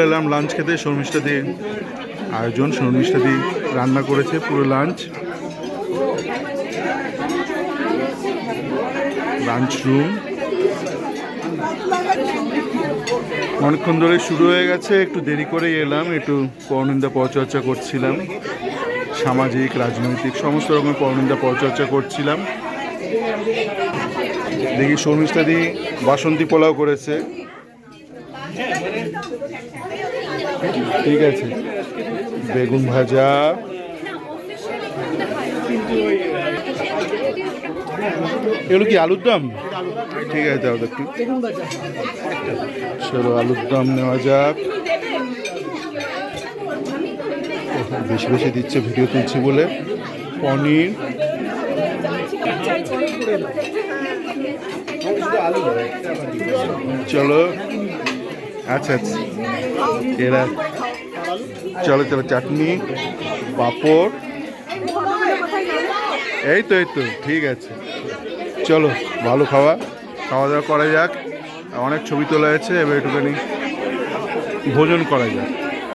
এলাম লাঞ্চ খেতে। শর্মিষ্ঠা দিয়ে আয়োজন, শর্মিষ্ঠা দিয়ে রান্না করেছে পুরো লাঞ্চ রুম। অনেকক্ষণ ধরে শুরু হয়ে গেছে, একটু দেরি করেই এলাম, একটু পরনিন্দা পরচর্চা করছিলাম, সামাজিক রাজনৈতিক সমস্ত রকমের পরনিন্দা পরচর্চা করছিলাম। দেখি শর্মিষ্ঠা দি বাসন্তী পোলাও করেছে, ঠিক আছে, বেগুন ভাজা, এগুলো কি আলুর দম? ঠিক আছে, দাও একটু, চলো আলুর দম নেওয়া যাক। বেশি বেশি দিচ্ছে ভিডিও তুলছি বলে। পনির, চলো, আচ্ছা আচ্ছা, এরা চলো চলো, চাটনি, পাঁপড়, এই তো ঠিক আছে। চলো ভালো খাওয়া দাওয়া করা যাক। অনেক ছবি তোলা আছে, এবার একটুখানি ভোজন করা যাক।